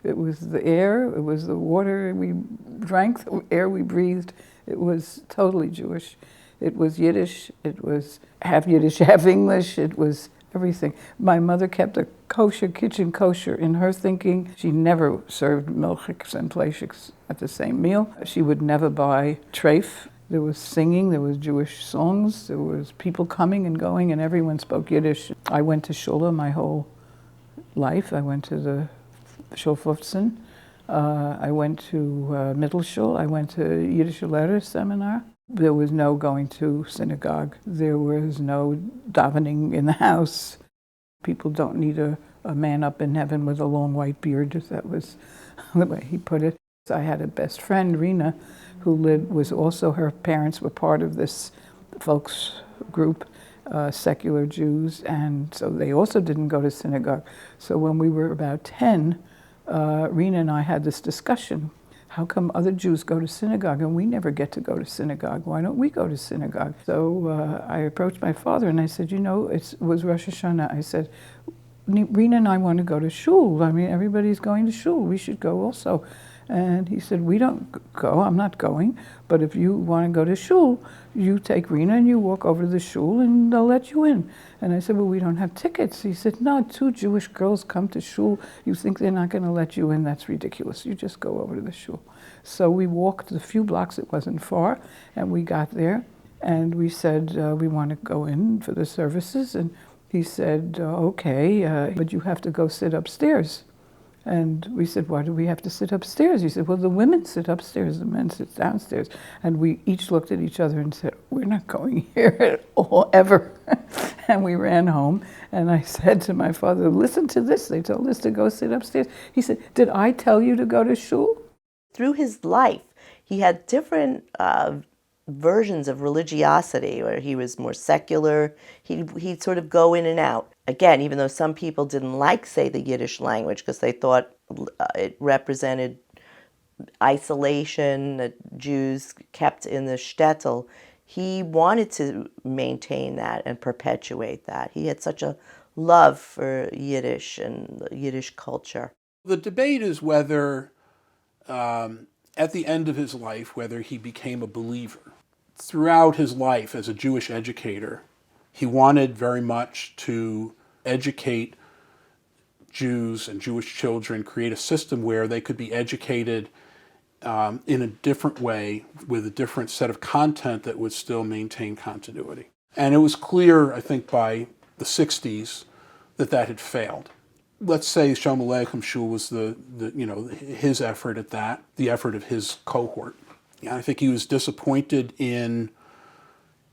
It was the air, it was the water we drank, the air we breathed. It was totally Jewish. It was Yiddish, it was half Yiddish, half English, it was everything. My mother kept a kosher kitchen kosher in her thinking. She never served milchiks and plaishiks at the same meal. She would never buy treif. There was singing, there was Jewish songs, there was people coming and going, and everyone spoke Yiddish. I went to shul my whole life. I went to the Shul 15. I went to middle shul. I went to Yiddish letter seminar. There was no going to synagogue. There was no davening in the house. People don't need a man up in heaven with a long white beard. That was the way he put it. I had a best friend, Rena, who was also, her parents were part of this folks group, secular Jews, and so they also didn't go to synagogue. So when we were about 10, Rena and I had this discussion. How come other Jews go to synagogue and we never get to go to synagogue? Why don't we go to synagogue? So I approached my father and I said, it was Rosh Hashanah. I said, Rena and I want to go to shul. I mean, everybody's going to shul. We should go also. And he said, we don't go, I'm not going, but if you want to go to shul, you take Rena and you walk over to the shul and they'll let you in. And I said, well, we don't have tickets. He said, no, 2 Jewish girls come to shul. You think they're not going to let you in? That's ridiculous. You just go over to the shul. So we walked a few blocks, it wasn't far, and we got there and we said, we want to go in for the services. And he said, okay, but you have to go sit upstairs. And we said, why do we have to sit upstairs? He said, well, the women sit upstairs, the men sit downstairs. And we each looked at each other and said, we're not going here at all, ever. And we ran home. And I said to my father, listen to this. They told us to go sit upstairs. He said, did I tell you to go to shul? Through his life, he had different versions of religiosity, where he was more secular. He'd sort of go in and out. Again, even though some people didn't like, say, the Yiddish language because they thought it represented isolation, that Jews kept in the shtetl, he wanted to maintain that and perpetuate that. He had such a love for Yiddish and the Yiddish culture. The debate is whether, at the end of his life, whether he became a believer. Throughout his life as a Jewish educator, he wanted very much to educate Jews and Jewish children, create a system where they could be educated in a different way with a different set of content that would still maintain continuity. And it was clear, I think, by the 60s that had failed. Let's say Shalom Aleichem Shul was his effort at that, the effort of his cohort. And I think he was disappointed in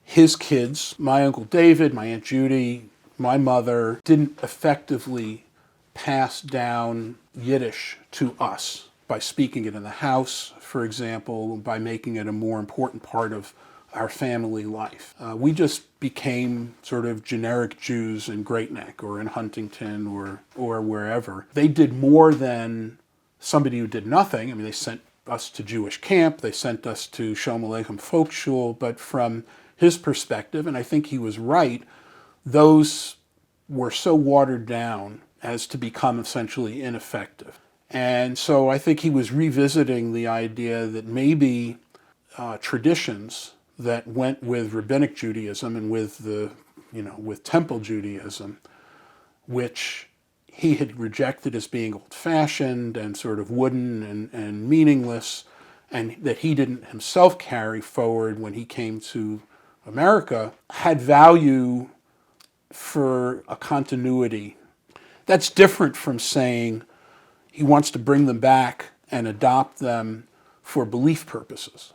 his kids. My Uncle David, my Aunt Judy, my mother didn't effectively pass down Yiddish to us by speaking it in the house, for example, by making it a more important part of our family life. We just became sort of generic Jews in Great Neck or in Huntington or wherever. They did more than somebody who did nothing. I mean, they sent us to Jewish camp, they sent us to Shalom Aleichem folk shul, but from his perspective, and I think he was right, those were so watered down as to become essentially ineffective. And so I think he was revisiting the idea that maybe traditions that went with rabbinic Judaism and with with temple Judaism, which he had rejected as being old-fashioned and sort of wooden and meaningless, and that he didn't himself carry forward when he came to America, had value for a continuity. That's different from saying he wants to bring them back and adopt them for belief purposes.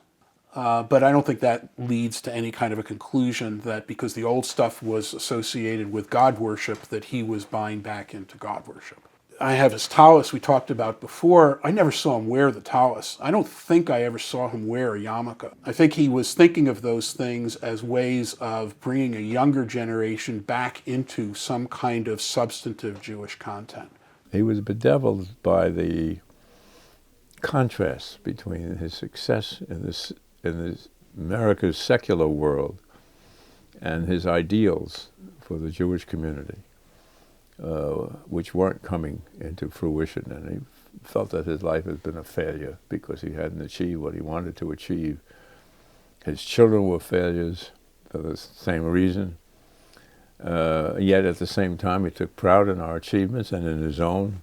But I don't think that leads to any kind of a conclusion that because the old stuff was associated with God worship, that he was buying back into God worship. I have his tallis we talked about before. I never saw him wear the tallis. I don't think I ever saw him wear a yarmulke. I think he was thinking of those things as ways of bringing a younger generation back into some kind of substantive Jewish content. He was bedeviled by the contrast between his success in this America's secular world and his ideals for the Jewish community, which weren't coming into fruition. And he felt that his life had been a failure because he hadn't achieved what he wanted to achieve. His children were failures for the same reason. Yet at the same time, he took pride in our achievements and in his own.